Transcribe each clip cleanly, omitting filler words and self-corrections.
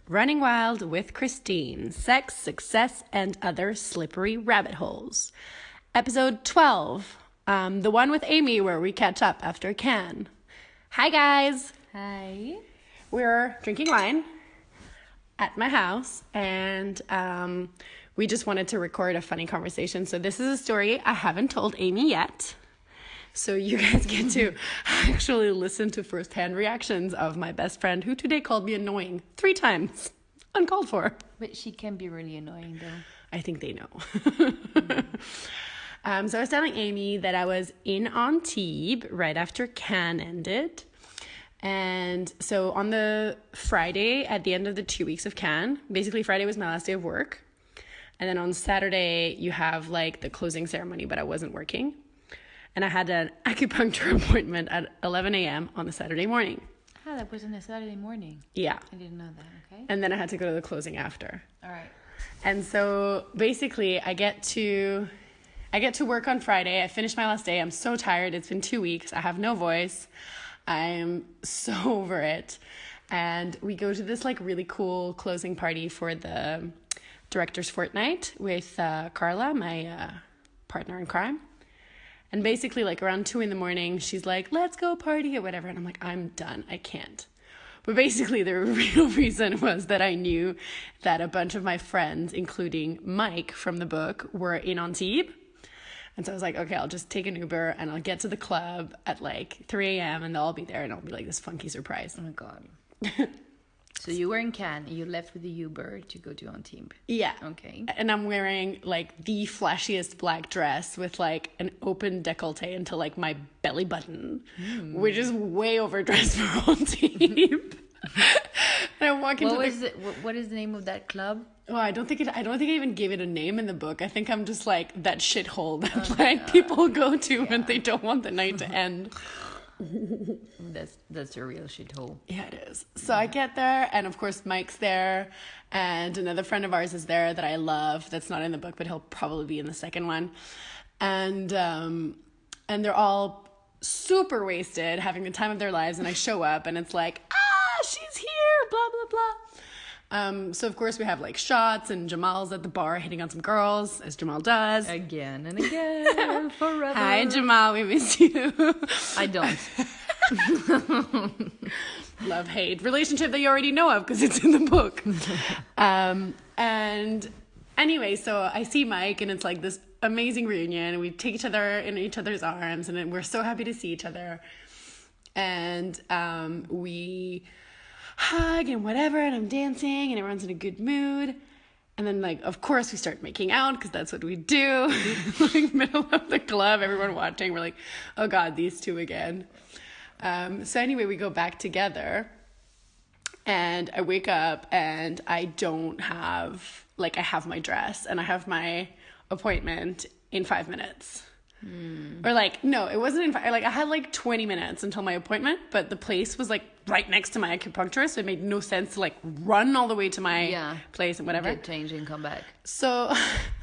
Running Wild with Christine, Sex, Success, and Other Slippery Rabbit Holes. Episode 12, the one with Amy where we catch up after Cannes. Hi, guys. Hi. We're drinking wine at my house, and we just wanted to record a funny conversation. So this is a story I haven't told Amy yet. So you guys get to actually listen to firsthand reactions of my best friend, who today called me annoying 3 times, uncalled for. But she can be really annoying, though. I think they know. So I was telling Amy that I was in Antibes right after Cannes ended. And so on the Friday, at the end of the 2 weeks of Cannes, basically Friday was my last day of work. And then on Saturday, you have like the closing ceremony, but I wasn't working. And I had an acupuncture appointment at 11 a.m. on the Saturday morning. Ah, that was on a Saturday morning. Yeah. I didn't know that, okay. And then I had to go to the closing after. All right. And so basically I get to work on Friday. I finished my last day. I'm so tired. It's been 2 weeks. I have no voice. I'm so over it. And we go to this like really cool closing party for the director's fortnight with Carla, my partner in crime. And basically, like, around 2 a.m, she's like, let's go party or whatever. And I'm like, I'm done. I can't. But basically, the real reason was that I knew that a bunch of my friends, including Mike from the book, were in Antibes. And so I was like, okay, I'll just take an Uber and I'll get to the club at, like, 3 a.m. and they'll all be there and I'll be like this funky surprise. Oh, my God. So you were in Cannes, you left with the Uber to go to Antibes. Yeah. Okay. And I'm wearing like the flashiest black dress with like an open décolleté until like my belly button, which is way overdressed for Antibes. And I walk into What is the name of that club? Oh, I don't think I even gave it a name in the book. I think I'm just like that shithole that people go to when they don't want the night to end. That's a real shithole. Yeah, it is. So I get there, and of course Mike's there, and another friend of ours is there that I love. That's not in the book, but he'll probably be in the second one. And they're all super wasted, having the time of their lives. And I show up, and it's like, she's here, blah blah blah. So of course we have like shots, and Jamal's at the bar hitting on some girls, as Jamal does. Again and again, forever. Hi, Jamal, we miss you. I don't. Love-hate relationship that you already know of because it's in the book. And anyway, so I see Mike, and it's like this amazing reunion, and we take each other in each other's arms, and we're so happy to see each other. And we hug and whatever, and I'm dancing, and everyone's in a good mood. And then, like, of course, we start making out because that's what we do. Like, middle of the club, everyone watching. We're like, oh, God, these two again. So anyway, we go back together. And I wake up, and I don't have, like, I have my dress. And I have my appointment in 5 minutes. Or, like, no, it wasn't in 5. Like, I had, like, 20 minutes until my appointment. But the place was, like, right next to my acupuncturist, so it made no sense to like run all the way to my place and whatever. Get changed and come back. So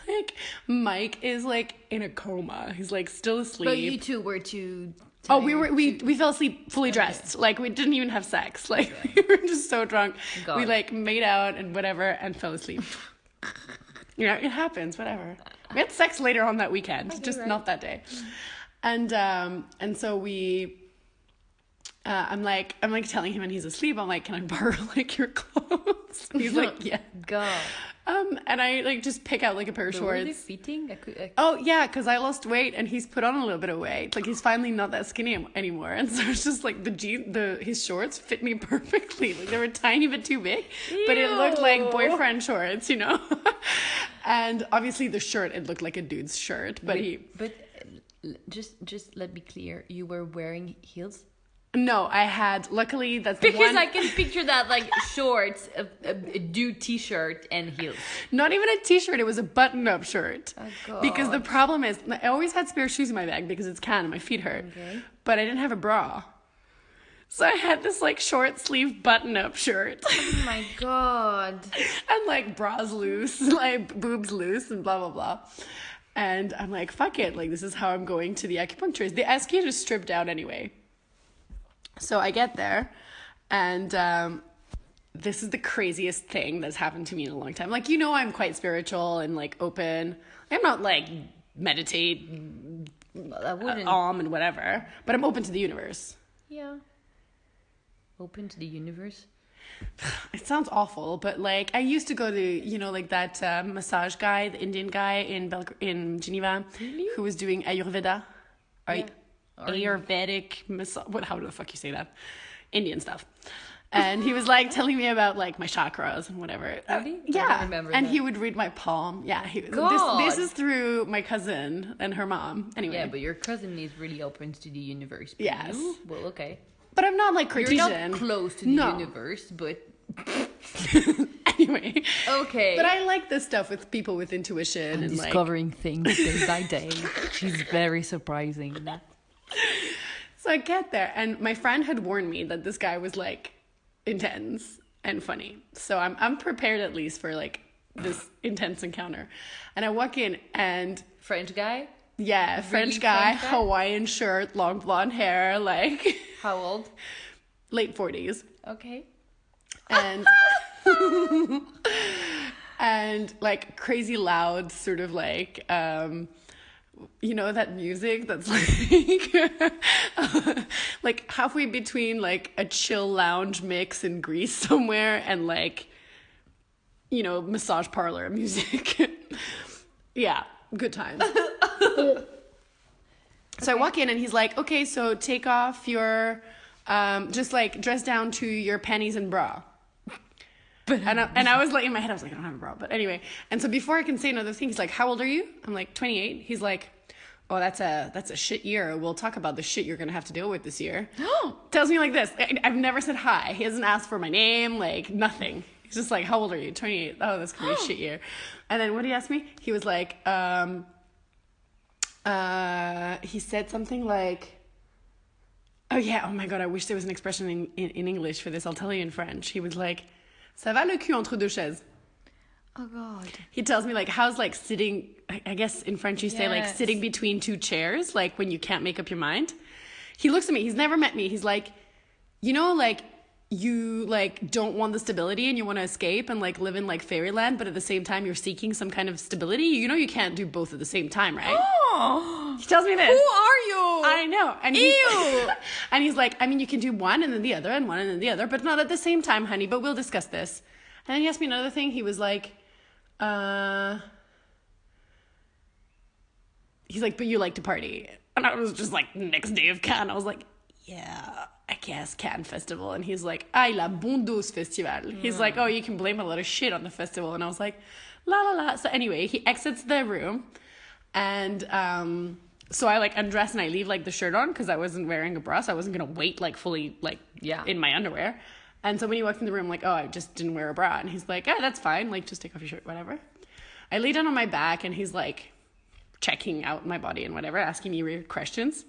like Mike is like in a coma. He's like still asleep. But you two were too tired. Oh, we fell asleep fully dressed. Like we didn't even have sex. Like we were just so drunk. God. We like made out and whatever and fell asleep. You know, it happens, whatever. We had sex later on that weekend, just not that day. And so we I'm like telling him, and he's asleep. I'm like, can I borrow like your clothes? And he's like, yeah. God. And I like just pick out like a pair of shorts. Were they fitting? Oh yeah, because I lost weight, and he's put on a little bit of weight. Like he's finally not that skinny anymore, and so it's just like his shorts fit me perfectly. Like they were a tiny bit too big, but it looked like boyfriend shorts, you know. And obviously the shirt, it looked like a dude's shirt, but just let me clear, you were wearing heels? No, I had, luckily, that's because the one. I can picture that, like, shorts, a dude t-shirt and heels. Not even a t-shirt, it was a button-up shirt. Oh, God. Because the problem is, I always had spare shoes in my bag because it's Cannes and my feet hurt. Okay. But I didn't have a bra. So I had this, like, short-sleeve button-up shirt. Oh, my God. And, like, bras loose, like, boobs loose, and blah, blah, blah. And I'm like, fuck it, like, this is how I'm going to the acupuncturist. The SK just stripped out anyway. So I get there, and this is the craziest thing that's happened to me in a long time. Like, you know, I'm quite spiritual and like open. I'm not like meditate, I wouldn't. and whatever, but I'm open to the universe. Yeah. Open to the universe. It sounds awful, but like I used to go to, you know, like that massage guy, the Indian guy in Geneva, Really? who was doing Ayurveda, Yeah. Ayurvedic massage. What? How do the fuck you say that? Indian stuff. And he was like telling me about like my chakras and whatever. Really? I Yeah. don't remember And that. he would read my palm. Yeah. God. This is through my cousin and her mom. Anyway. Yeah, but your cousin is really open to the universe. But Yes. you? Well, okay. But I'm not like Cartesian. You're not close to the No. universe, but Anyway. okay. But I like this stuff with people with intuition and like. discovering things day by day. She's very surprising. So I get there, and my friend had warned me that this guy was like intense and funny. So I'm prepared at least for like this intense encounter. And I walk in, and French guy? yeah, French guy, Hawaiian shirt, long blonde hair, like How old? late 40s. Okay. And and like crazy loud sort of like you know that music that's like halfway between like a chill lounge mix in Greece somewhere and like, you know, massage parlor music. Yeah, good times. So I walk in and he's like, okay, so take off your just like dress down to your panties and bra. And I was like, in my head, I was like, I don't have a bra. But anyway. And so before I can say another thing, he's like, how old are you? I'm like, 28. He's like, oh, that's a shit year. We'll talk about the shit you're going to have to deal with this year. Tells me like this. I've never said hi. He hasn't asked for my name, like nothing. He's just like, how old are you? 28. Oh, that's going to be a shit year. And then what did he ask me? He was like, he said something like, oh yeah, oh my God, I wish there was an expression in English for this. I'll tell you in French. He was like, ça va le cul entre deux chaises? Oh God. He tells me like, how's like sitting, I guess in French you say like Yes. sitting between two chairs, like when you can't make up your mind. He looks at me, he's never met me. He's like, you know, like you like don't want the stability and you want to escape and like live in like fairyland, but at the same time you're seeking some kind of stability. You know, you can't do both at the same time, right? Oh, He tells me this. who are you? I know. And Ew. and he's like, I mean, you can do one and then the other and one and then the other, but not at the same time, honey, but we'll discuss this. And then he asked me another thing. He was like, he's like, but you like to party. And I was just like, next day of Cannes, I was like, yeah, I guess Cannes Festival. And he's like, ay, la bon dos festival. He's like, oh, you can blame a lot of shit on the festival. And I was like, la la la. So anyway, he exits the room. And so I like undress and I leave like the shirt on because I wasn't wearing a bra. So I wasn't going to wait like fully like in my underwear. And so when he walked in the room, I'm like, oh, I just didn't wear a bra. And he's like, yeah, that's fine. Like, just take off your shirt, whatever. I lay down on my back and he's like checking out my body and whatever, asking me weird questions.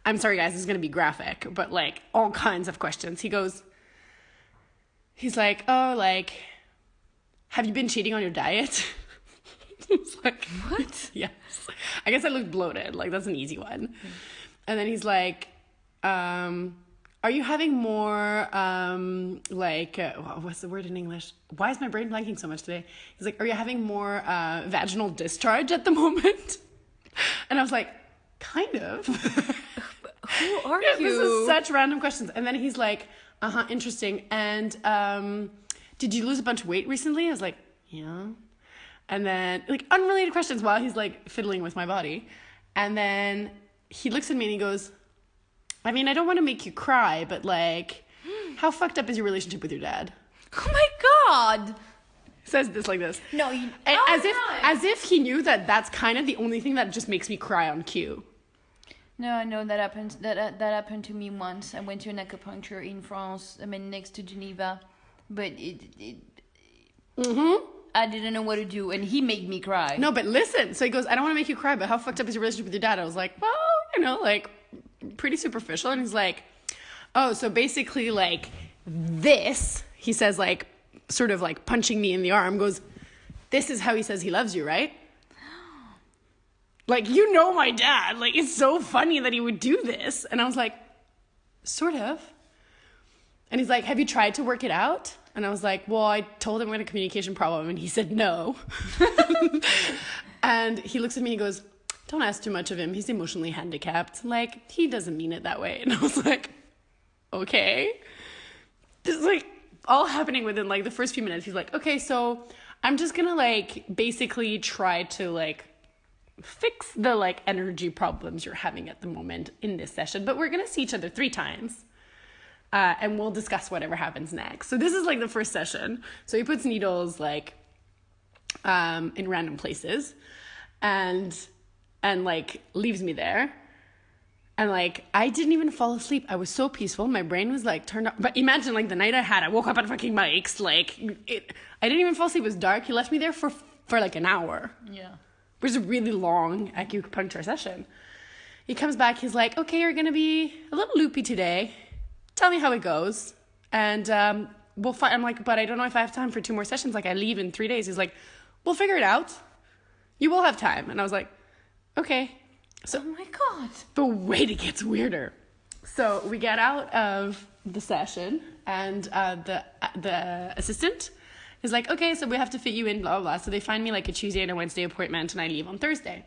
I'm sorry, guys, this is going to be graphic, but like all kinds of questions. He's like, oh, like, have you been cheating on your diet? It's like, what? Yes. I guess I look bloated. Like, that's an easy one. And then he's like, are you having more, what's the word in English? Why is my brain blanking so much today? He's like, are you having more vaginal discharge at the moment? And I was like, kind of. Who are Yeah, you? this is such random questions. And then he's like, interesting. And did you lose a bunch of weight recently? I was like, yeah. And then, like, unrelated questions while he's, like, fiddling with my body. And then he looks at me and he goes, I mean, I don't want to make you cry, but, like, how fucked up is your relationship with your dad? Oh my God. He says this like this. No, you. As if he knew that that's kind of the only thing that just makes me cry on cue. No, I know that happened. That happened to me once. I went to an acupuncture in France. I mean, next to Geneva, but I didn't know what to do, and he made me cry. No, but listen. So he goes, I don't want to make you cry, but how fucked up is your relationship with your dad? I was like, well, you know, like, pretty superficial. And he's like, oh, so basically, like, this, he says, like, sort of like punching me in the arm, goes, this is how he says he loves you, right? Like, you know my dad. Like, it's so funny that he would do this. And I was like, sort of. And he's like, have you tried to work it out? And I was like, well, I told him I had a communication problem. And he said no. And he looks at me and goes, don't ask too much of him. He's emotionally handicapped. Like, he doesn't mean it that way. And I was like, okay. This is like all happening within like the first few minutes. He's like, okay, so I'm just gonna like basically try to like fix the like energy problems you're having at the moment in this session, but we're gonna see each other 3 times. And we'll discuss whatever happens next. So this is like the first session. So he puts needles like in random places and like leaves me there. And like I didn't even fall asleep. I was so peaceful. My brain was like turned up. But imagine like the night I had, I woke up at fucking Mike's. Like I didn't even fall asleep. It was dark. He left me there for like an hour. Yeah. Which is a really long acupuncture session. He comes back. He's like, okay, you're going to be a little loopy today. Tell me how it goes. And we'll find. I'm like, but I don't know if I have time for 2 more sessions. Like I leave in 3 days. He's like, we'll figure it out. You will have time. And I was like, okay. So, oh my God. But wait, it gets weirder. So we get out of the session and the assistant is like, okay, so we have to fit you in, blah, blah, blah. So they find me like a Tuesday and a Wednesday appointment and I leave on Thursday.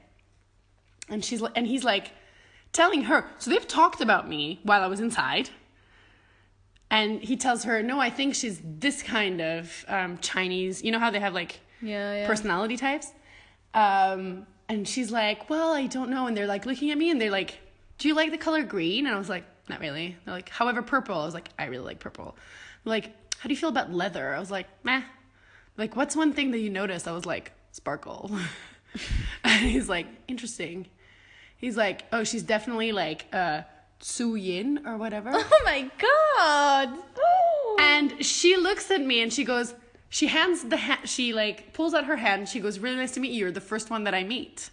And he's like telling her, so they've talked about me while I was inside. And he tells her, no, I think she's this kind of Chinese. You know how they have like personality types? And she's like, well, I don't know. And they're like looking at me and they're like, do you like the color green? And I was like, not really. They're like, however, purple. I was like, I really like purple. They're like, how do you feel about leather? I was like, meh. Like, what's one thing that you notice? I was like, sparkle. And he's like, interesting. He's like, oh, she's definitely like Su Yin or whatever. Oh my God. Oh. And she looks at me and she goes, she like pulls out her hand. She goes, really nice to meet you. You're the first one that I meet.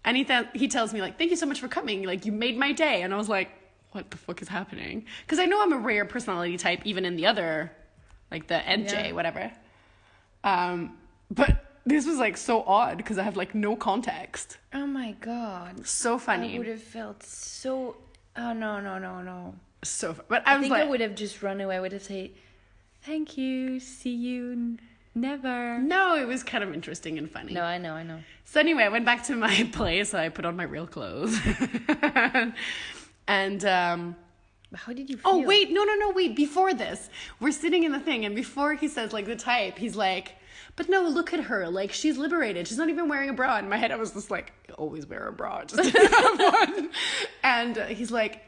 And he tells me like, thank you so much for coming. Like you made my day. And I was like, what the fuck is happening? Because I know I'm a rare personality type, even in the other, like the NJ, whatever. But this was like so odd because I have like no context. Oh my God. So funny. I would have felt so, oh no. So, but I was think like, I would have just run away. I would have said, thank you, see you, never. No, it was kind of interesting and funny. No, I know. So anyway, I went back to my place. I put on my real clothes. And how did you feel? oh wait, no, wait, before this we're sitting in the thing and before he says like the type, he's like, but no, look at her, like she's liberated, she's not even wearing a bra. In my head I was just like, always wear a bra, just didn't have one. And he's like,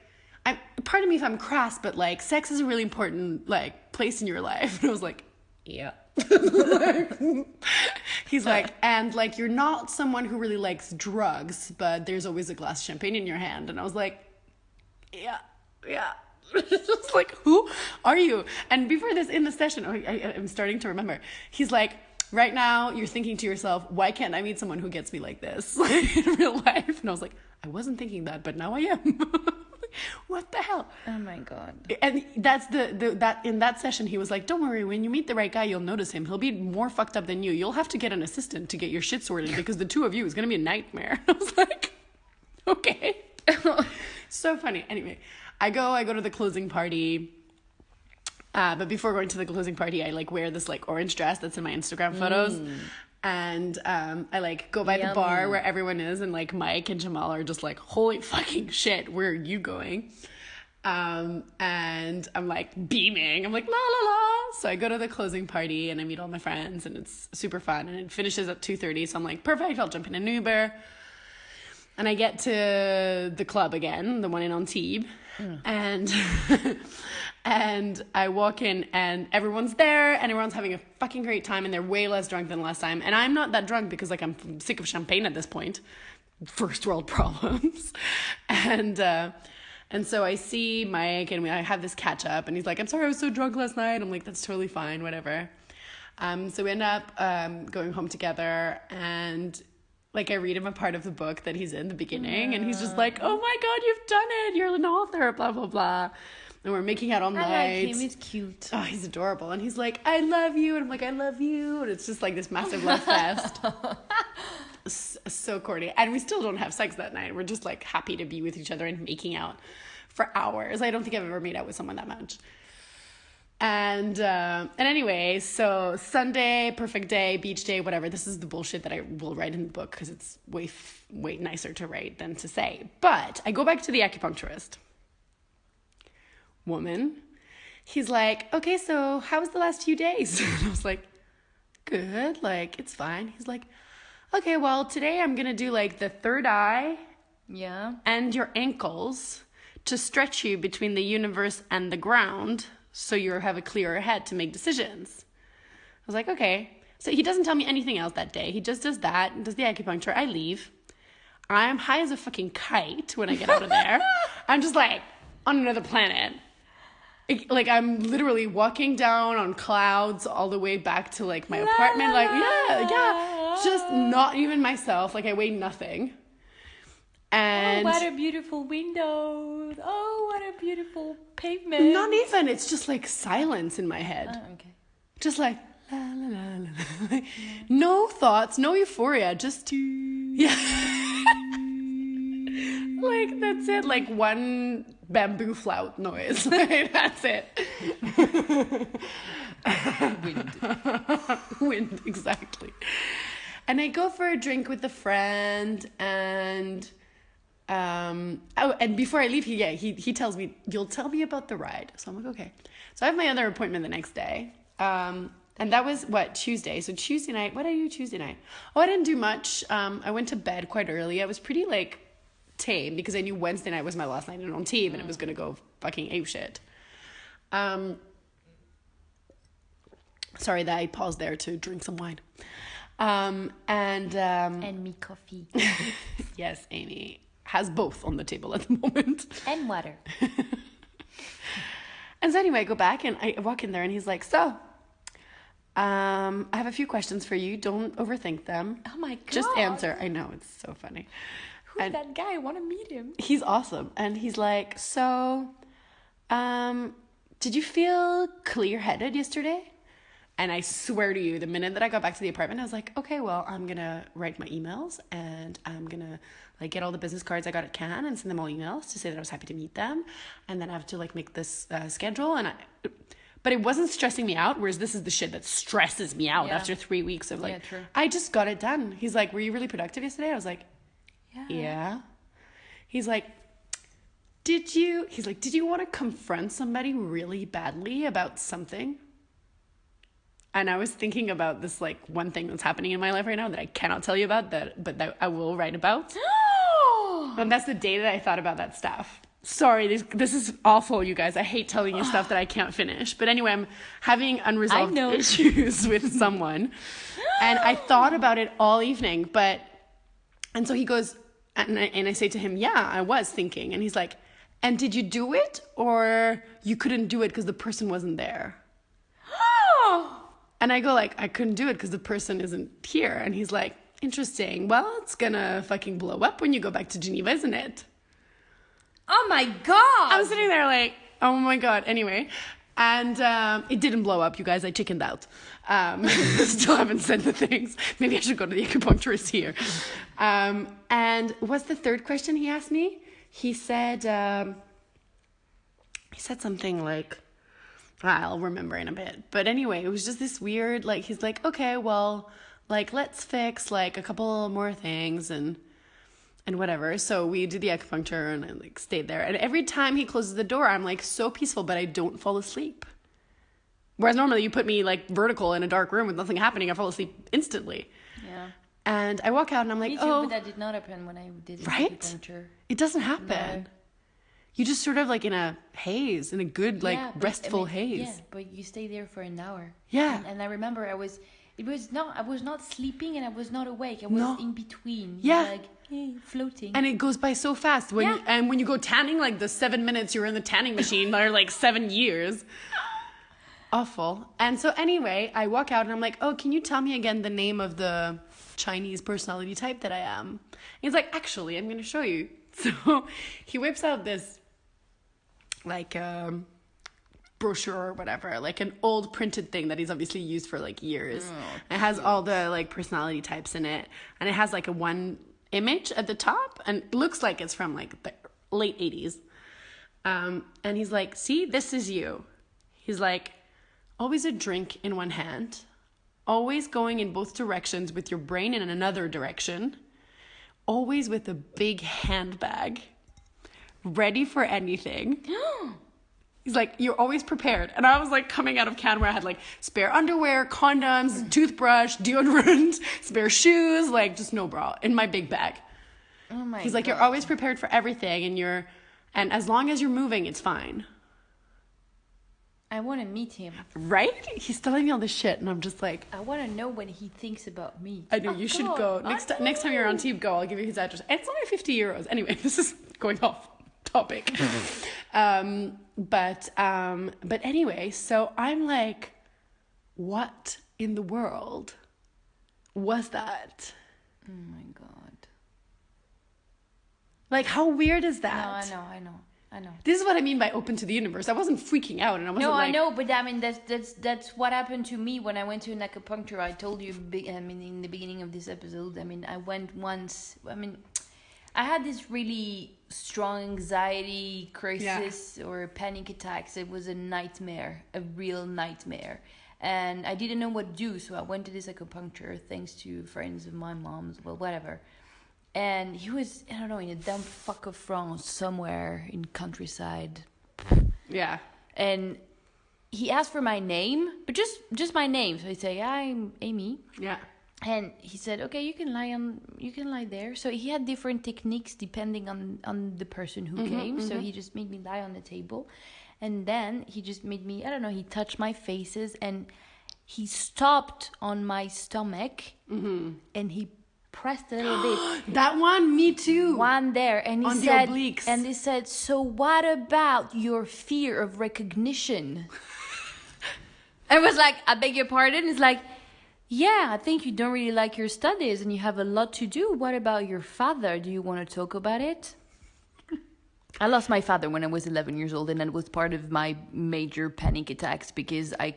pardon me if I'm crass, but like sex is a really important like place in your life. And I was like, yeah. He's like, and like you're not someone who really likes drugs, but there's always a glass of champagne in your hand. And I was like, yeah. Just like, who are you? And before this, in the session, I'm starting to remember, he's like, right now you're thinking to yourself, why can't I meet someone who gets me like this in real life? And I was like, I wasn't thinking that, but now I am. What the hell? Oh my God. And that's that in that session he was like, don't worry, when you meet the right guy you'll notice him, he'll be more fucked up than you, you'll have to get an assistant to get your shit sorted because the two of you is gonna be a nightmare. I was like, okay. So funny. Anyway, I go to the closing party, but before going to the closing party I like wear this like orange dress that's in my Instagram photos. And I like go by the bar where everyone is, and like Mike and Jamal are just like, holy fucking shit, where are you going? And I'm like beaming. I'm like, la la la. So I go to the closing party and I meet all my friends and it's super fun. And it finishes at 2:30. So I'm like, perfect, I'll jump in an Uber. And I get to the club again, the one in Antibes. And and I walk in and everyone's there and everyone's having a fucking great time and they're way less drunk than last time. And I'm not that drunk because like I'm sick of champagne at this point. First world problems. And so I see Mike and I have this catch up and he's like, I'm sorry I was so drunk last night. I'm like, that's totally fine, whatever. So we end up going home together and like I read him a part of the book that he's in the beginning and he's just like, oh my God, you've done it. You're an author, blah, blah, blah. And we're making out all night. I like him. He's cute. Oh, he's adorable. And he's like, I love you. And I'm like, I love you. And it's just like this massive love fest. So corny. And we still don't have sex that night. We're just like happy to be with each other and making out for hours. I don't think I've ever made out with someone that much. And anyway, so Sunday, perfect day, beach day, whatever. This is the bullshit that I will write in the book because it's way nicer to write than to say. But I go back to the acupuncturist. Woman. He's like, okay, so how was the last few days? And I was like, good, like, it's fine. He's like, okay, well, today I'm going to do like the third eye and your ankles to stretch you between the universe and the ground so you have a clearer head to make decisions. I was like, okay. So he doesn't tell me anything else that day. He just does that, does the acupuncture. I leave. I'm high as a fucking kite when I get out of there. I'm just like on another planet. Like I'm literally walking down on clouds all the way back to like my apartment. Like, yeah. Just not even myself. Like I weigh nothing. And oh, what a beautiful window. Oh, what a beautiful pavement. Not even. It's just like silence in my head. Oh, okay. Just like, la, la, la, la. No thoughts, no euphoria. Just, yeah. Like, that's it. Like one bamboo flout noise. Like, that's it. Wind, exactly. And I go for a drink with a friend and... and before I leave, he tells me, you'll tell me about the ride. So I'm like, okay. So I have my other appointment the next day. And that was Tuesday. So Tuesday night, what did I do Tuesday night? Oh, I didn't do much. I went to bed quite early. I was pretty like tame because I knew Wednesday night was my last night on team and it was going to go fucking apeshit. Sorry that I paused there to drink some wine. And me coffee. Yes, Amy has both on the table at the moment. And water. And so anyway, I go back and I walk in there and he's like, so, I have a few questions for you. Don't overthink them. Oh my God. Just answer. I know, it's so funny. Who's that guy? I want to meet him. He's awesome. And he's like, so, did you feel clear-headed yesterday? And I swear to you, the minute that I got back to the apartment, I was like, okay, well, I'm going to write my emails and I'm going to like get all the business cards I got at Cannes and send them all emails to say that I was happy to meet them. And then I have to like make this schedule. But it wasn't stressing me out, whereas this is the shit that stresses me out after 3 weeks of like, I just got it done. He's like, were you really productive yesterday? I was like, yeah. He's like, did you want to confront somebody really badly about something? And I was thinking about this like one thing that's happening in my life right now that I cannot tell you about, but that I will write about. And that's the day that I thought about that stuff. Sorry, this is awful, you guys. I hate telling you stuff that I can't finish. But anyway, I'm having unresolved issues with someone. And I thought about it all evening. And so he goes, and I say to him, yeah, I was thinking. And he's like, and did you do it? Or you couldn't do it because the person wasn't there? And I go like, I couldn't do it because the person isn't here. And he's like, interesting. Well, it's gonna fucking blow up when you go back to Geneva, isn't it? Oh my God. I'm sitting there like, oh my God. Anyway. And it didn't blow up, you guys. I chickened out. Still haven't said the things. Maybe I should go to the acupuncturist here. And what's the third question he asked me? He said something like, I'll remember in a bit. But anyway, it was just this weird, like, he's like, okay, well, like, let's fix, like, a couple more things and whatever. So we did the acupuncture and I, like, stayed there. And every time he closes the door, I'm, like, so peaceful, but I don't fall asleep. Whereas normally you put me, like, vertical in a dark room with nothing happening, I fall asleep instantly. Yeah. And I walk out and I'm like, me too, but that did not happen when I did the acupuncture. It doesn't happen. No. You just sort of like in a haze, in a good, like, restful haze. Yeah, but you stay there for an hour. Yeah. And I remember I was not sleeping and I was not awake. I was in between. Yeah. Like, floating. And it goes by so fast. And when you go tanning, like the 7 minutes you're in the tanning machine are like 7 years. Awful. And so anyway, I walk out and I'm like, oh, can you tell me again the name of the Chinese personality type that I am? And he's like, actually, I'm going to show you. So he whips out this like brochure or whatever, like an old printed thing that he's obviously used for like years. It has all the like personality types in it, and it has like a one image at the top, and it looks like it's from like the late 80s. And he's like, see, this is you. He's like, always a drink in one hand, always going in both directions with your brain in another direction, always with a big handbag, ready for anything. He's like, you're always prepared. And I was like coming out of Canada where I had like spare underwear, condoms, toothbrush, deodorant, spare shoes, like just no bra in my big bag. Oh my He's like, God. you're always prepared for everything and as long as you're moving, it's fine. I want to meet him. Right? He's telling me all this shit and I'm just like, I want to know what he thinks about me. I know, you should go. Next time you're on Team Go, I'll give you his address. And it's only 50 euros. Anyway, this is going off topic. But anyway, so I'm like, what in the world was that? Oh my God. Like, how weird is that? No, I know. This is what I mean by open to the universe. I wasn't freaking out and I wasn't I know, but I mean that's what happened to me when I went to an acupuncture. I told you, in the beginning of this episode. I mean, I went once. I mean, I had this really strong anxiety crisis or panic attacks. It was a nightmare, a real nightmare, and I didn't know what to do. So I went to this acupuncture thanks to friends of my mom's. Well, whatever. And he was, I don't know, in a dumb fuck of France somewhere in countryside. Yeah. And he asked for my name, but just my name. So he'd say, I'm Amy. Yeah. And he said, okay, you can lie there. So he had different techniques depending on the person who came. So he just made me lie on the table. And then he just made me, I don't know, he touched my faces and he stopped on my stomach and he pressed a little bit. That one, me too. One there, and he on said, the obliques. and he said, so what about your fear of recognition? I was like, I beg your pardon. It's like, yeah, I think you don't really like your studies and you have a lot to do. What about your father? Do you want to talk about it? I lost my father when I was 11 years old, and that was part of my major panic attacks because I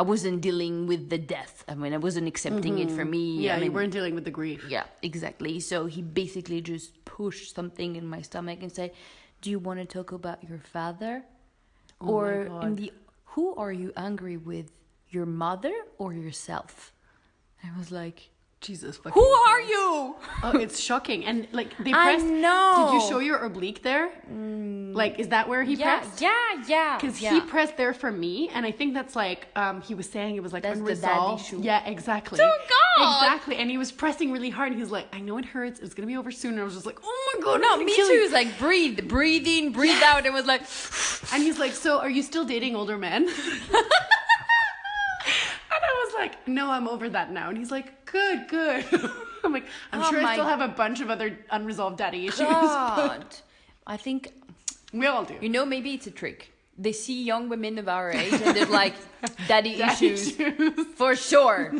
wasn't dealing with the death. I mean, I wasn't accepting it for me. Yeah, I mean, you weren't dealing with the grief. Yeah, exactly. So he basically just pushed something in my stomach and said, do you want to talk about your father? Oh or my God. who are you angry with? Your mother or yourself? I was like, Jesus fucking who are Christ. you? Oh, it's shocking. And like they I pressed. know. Did you show your oblique there? Like, is that where he pressed? Yeah. Because he pressed there for me, and I think that's like he was saying it was like That's the daddy unresolved. issue. Yeah, exactly. Oh, God. Exactly. And he was pressing really hard. And he was like, I know it hurts. It's gonna be over soon. And I was just like, oh my God, No, I'm me killing too. you. It's like breathe in, breathe out. It was like, And he's like, so are you still dating older men? And I was like, no, I'm over that now. And he's like, good. I'm like, I'm Oh sure I my still have a bunch of other unresolved daddy issues. God. I think, We all do. you know, maybe it's a trick. They see young women of our age and they're like, daddy issues. For sure.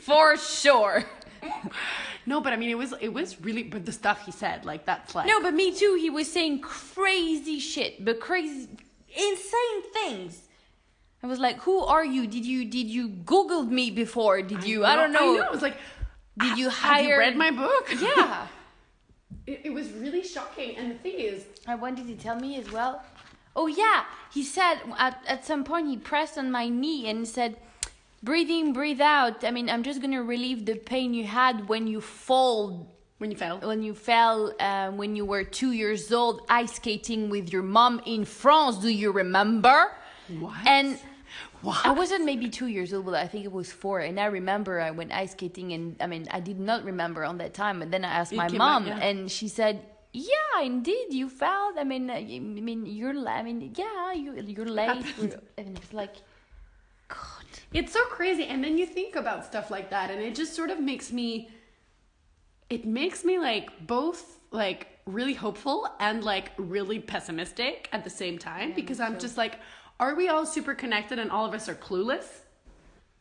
For sure. No, but I mean, it was really, but the stuff he said, like that's like. No, but me too. He was saying crazy shit, but crazy, insane things. I was like, "Who are you? Did you Googled me before? Did you? I don't know. I know. It was like, Did you have you hire? read my book? Yeah. It was really shocking, and the thing is, What did he tell me as well? Oh yeah, he said at some point he pressed on my knee and said, "Breathe in, breathe out. I mean, I'm just gonna relieve the pain you had when you fall." when you fell, When you fell when you were 2 years old ice skating with your mom in France, do you remember? What? And What? I wasn't maybe 2 years old, but I think it was 4. And I remember I went ice skating, and I mean, I did not remember on that time. But then I asked It my came mom, out, yeah. and she said, "Yeah, indeed, you fell. I mean, you're late." And it's like, God. It's so crazy, and then you think about stuff like that, and it just sort of makes me. It makes me like both like really hopeful and like really pessimistic at the same time because I'm just like, are we all super connected and all of us are clueless,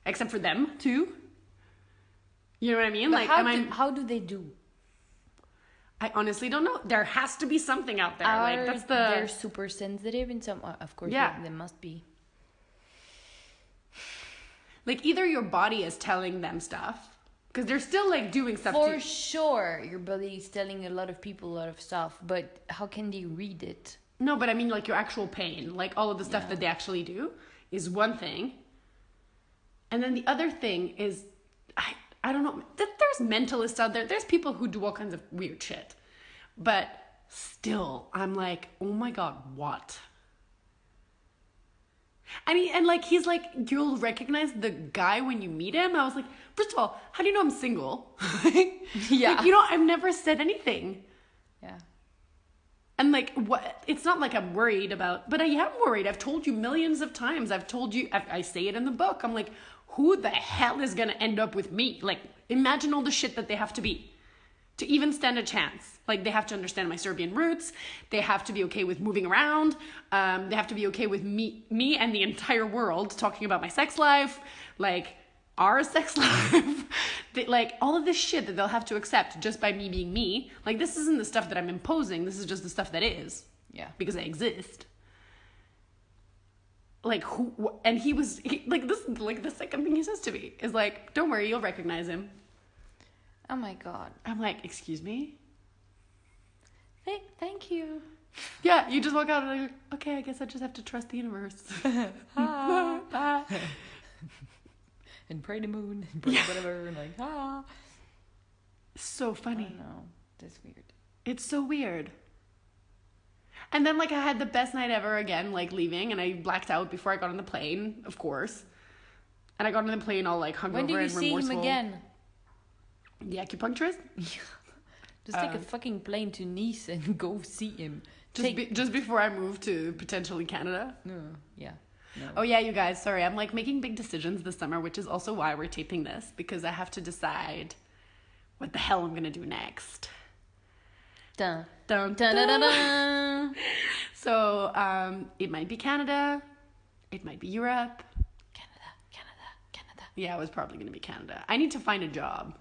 except for them too? You know what I mean? But Like, how do they do? I honestly don't know. There has to be something out there. Like that's They're super sensitive in some. Of course, Yeah. they must be. like either your body is telling them stuff because they're still like doing stuff. For too. sure, your body is telling a lot of people a lot of stuff, but how can they read it? No, but I mean like your actual pain, like all of the stuff that they actually do. is one thing. And then the other thing is, I don't know, there's mentalists out there. There's people who do all kinds of weird shit. But still, I'm like, oh my God, what? And like, he's like, you'll recognize the guy when you meet him. I was like, first of all, how do you know I'm single? Yeah. Like, I've never said anything. Yeah. And like, what? It's not like I'm worried about, but I am worried. I've told you millions of times. I've told you, I say it in the book. I'm like, who the hell is going to end up with me? Like, imagine all the shit that they have to be to even stand a chance. Like, they have to understand my Serbian roots. They have to be okay with moving around. They have to be okay with me and the entire world talking about my sex life, like our sex life. Like, all of this shit that they'll have to accept just by me being me. Like, this isn't the stuff that I'm imposing. This is just the stuff that is. Yeah. Because I exist. Like, and the second thing he says to me is like, don't worry, you'll recognize him. Oh my God. I'm like, excuse me? Thank you. Yeah, you just walk out and I'm like, okay, I guess I just have to trust the universe. And pray the moon, and pray whatever, and like, So funny. I know. That's weird. It's so weird. And then, like, I had the best night ever again, like, leaving, and I blacked out before I got on the plane, of course. And I got on the plane all, like, hungover and remorseful. When did you see him again? The acupuncturist? Just take a fucking plane to Nice and go see him. Just before I moved to potentially Canada? No, yeah. No. Oh, yeah, you guys, sorry. I'm, like, making big decisions this summer, which is also why we're taping this, because I have to decide what the hell I'm going to do next. Dun. Dun, Dun, dun. dun, dun, dun. So, it might be Canada. It might be Europe. Canada. Yeah, it was probably going to be Canada. I need to find a job.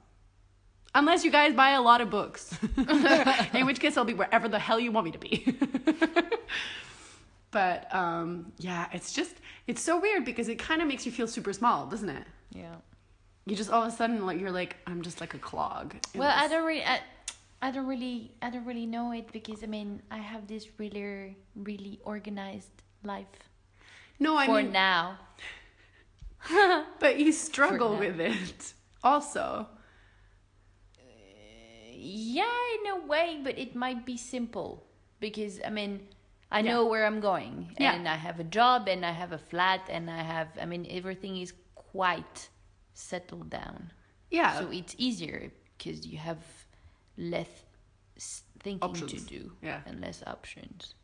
Unless you guys buy a lot of books. In which case, I'll be wherever the hell you want me to be. But, yeah, it's so weird because it kind of makes you feel super small, doesn't it? Yeah. You just all of a sudden, like, you're like, I'm just like a clog. Well, I don't really know it because, I mean, I have this really, really organized life. No, I mean... For now. But you struggle with it also. Yeah, in a way, but it might be simple because, I mean, I know where I'm going and I have a job and I have a flat and everything is quite settled down. Yeah. So it's easier because you have less thinking to do and less options.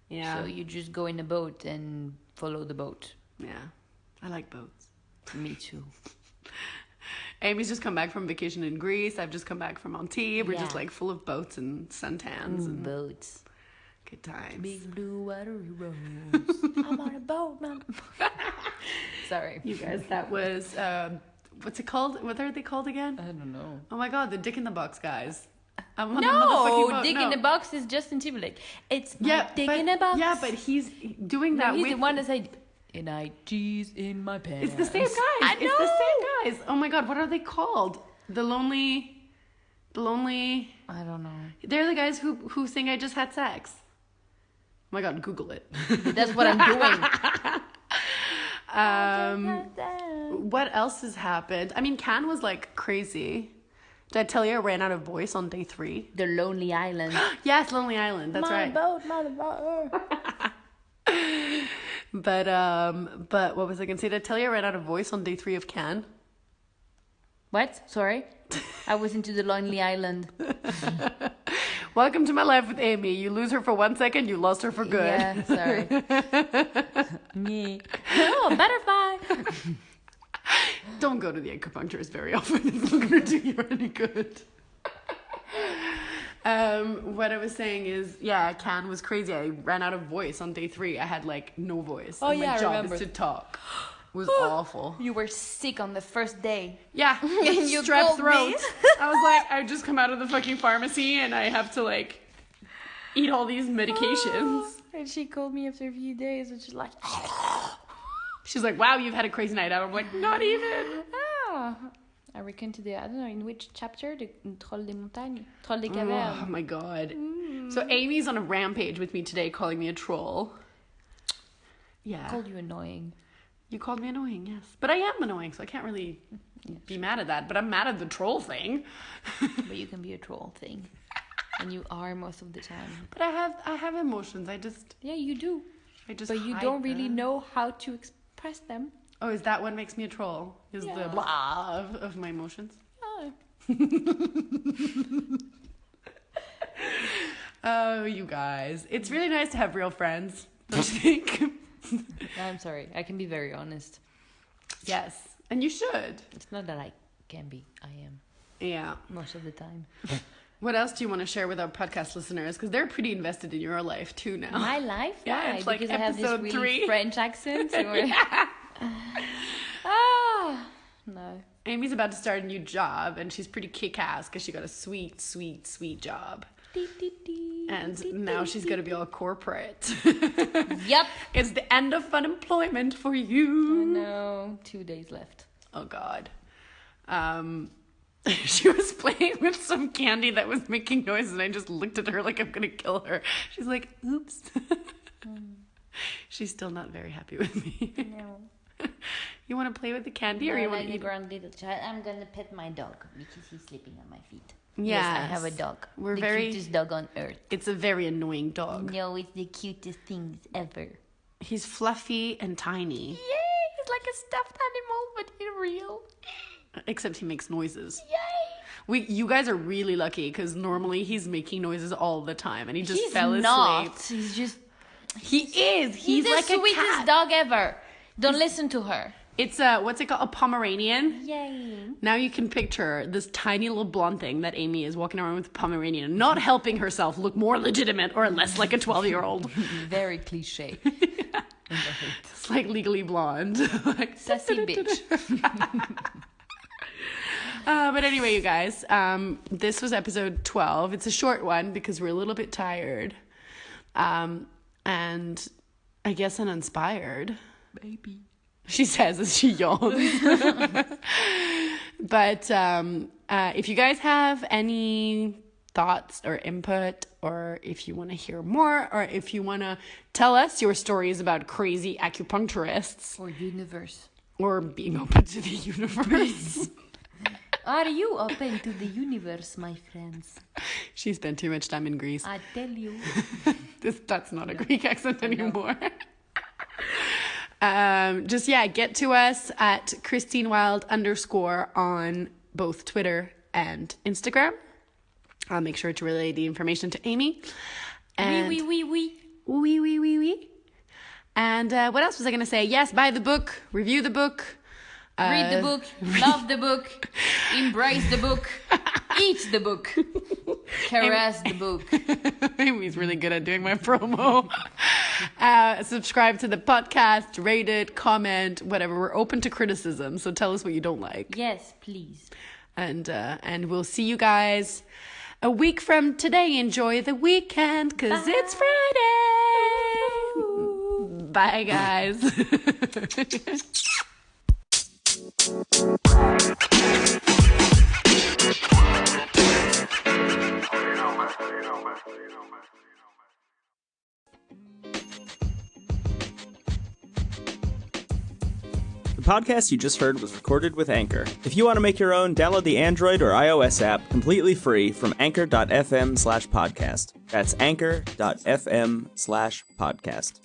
Yeah. So you just go in a boat and follow the boat. Yeah. I like boats. Me too. Amy's just come back from vacation in Greece. I've just come back from Antibes. We're just like full of boats and suntans and boats. Good times. Big blue watery roads. I'm on a boat, man. Sorry. You guys, that was what's it called? What are they called again? I don't know. Oh my God, the Dick in the Box guys. Dick in the Box is Justin Timberlake. It's Dick in the Box. Yeah, but he's doing that. He's the one that said, and I cheese in my pants. It's the same guys. It's the same guys. Oh my God, what are they called? The lonely. I don't know. They're the guys who sing "I Just Had Sex." Oh my God, Google it. That's what I'm doing. What else has happened? I mean, Cannes was like crazy. Did I tell you I ran out of voice on day 3? The Lonely Island. Yes, Lonely Island. That's right. My boat, motherfucker. But what was I gonna say? Did I tell you I ran out of voice on day 3 of Cannes? What? Sorry? I was into the Lonely Island. Welcome to my life with Amy. You lose her for 1 second, you lost her for good. Yeah, sorry. Me. Oh, butterfly. Don't go to the acupuncturist very often. It's not going to do you any good. What I was saying is, Cannes was crazy. I ran out of voice on day 3. I had like no voice. Oh, and my job remember. is to talk. It was awful. You were sick on the first day. Yeah, you strep throat. Me. I was like, I just come out of the fucking pharmacy and I have to like eat all these medications. And she called me after a few days and she's like, she's like, wow, you've had a crazy night out. I'm like, not even. I reckon today, I don't know in which chapter, the Troll des Montagnes, Troll des Cavernes. Oh my God. So Amy's on a rampage with me today calling me a troll. Yeah. I called you annoying. You called me annoying, yes. But I am annoying, so I can't really be mad at that. But I'm mad at the troll thing. But you can be a troll thing. And you are most of the time. But I have emotions. Yeah, you do. But you hide don't really them. know how to express them. Oh, is that what makes me a troll? Is the blah of my emotions? Oh. Oh, you guys. It's really nice to have real friends, don't you think? I'm sorry. I can be very honest. Yes. And you should. It's not that I can be. I am. Yeah. Most of the time. What else do you want to share with our podcast listeners? Because they're pretty invested in your life too now. My life? Yeah, Why? it's like Because I have this episode really 3. French accent? Or... no. Amy's about to start a new job, and she's pretty kick-ass because she got a sweet, sweet, sweet job. And now she's going to be all corporate. Yep. It's the end of fun employment for you. I know. 2 days left. Oh, God. She was playing with some candy that was making noises, and I just looked at her like I'm going to kill her. She's like, oops. She's still not very happy with me. No. You want to play with the candy, or you want to eat? Grand little child. I'm going to pet my dog because he's sleeping on my feet. Yes. I have a dog. We're the very cutest dog on earth. It's a very annoying dog. No, it's the cutest things ever. He's fluffy and tiny. Yay! He's like a stuffed animal, but in real. Except he makes noises. Yay! You guys are really lucky because normally he's making noises all the time, and he just He's fell asleep. not. He's just. He is. He's the like a sweetest cat. dog ever. Don't listen to her. It's a what's it called? A Pomeranian. Yay! Now you can picture this tiny little blonde thing that Amy is walking around with a Pomeranian, not helping herself look more legitimate or less like a 12-year-old. Very cliche. It's like Legally Blonde. Like, Sassy bitch. But anyway, you guys, this was episode 12. It's a short one because we're a little bit tired. And I guess uninspired. Baby. She says as she yawns. But if you guys have any thoughts or input, or if you want to hear more, or if you want to tell us your stories about crazy acupuncturists, Or universe. or being open to the universe. Are you open to the universe, my friends? She spent too much time in Greece. I tell you. That's not a Greek accent anymore. Get to us at ChristineWild _ on both Twitter and Instagram. I'll make sure to relay the information to Amy. And oui. And what else was I going to say? Yes, buy the book, review the book. Read the book, love the book, embrace the book, eat the book, caress the book. Amy's really good at doing my promo. Subscribe to the podcast, rate it, comment, whatever. We're open to criticism, so tell us what you don't like. Yes, please. And we'll see you guys a week from today. Enjoy the weekend, because it's Friday. Bye, guys. The podcast you just heard was recorded with Anchor. If you want to make your own, download the Android or iOS app completely free from anchor.fm/podcast. That's anchor.fm/podcast.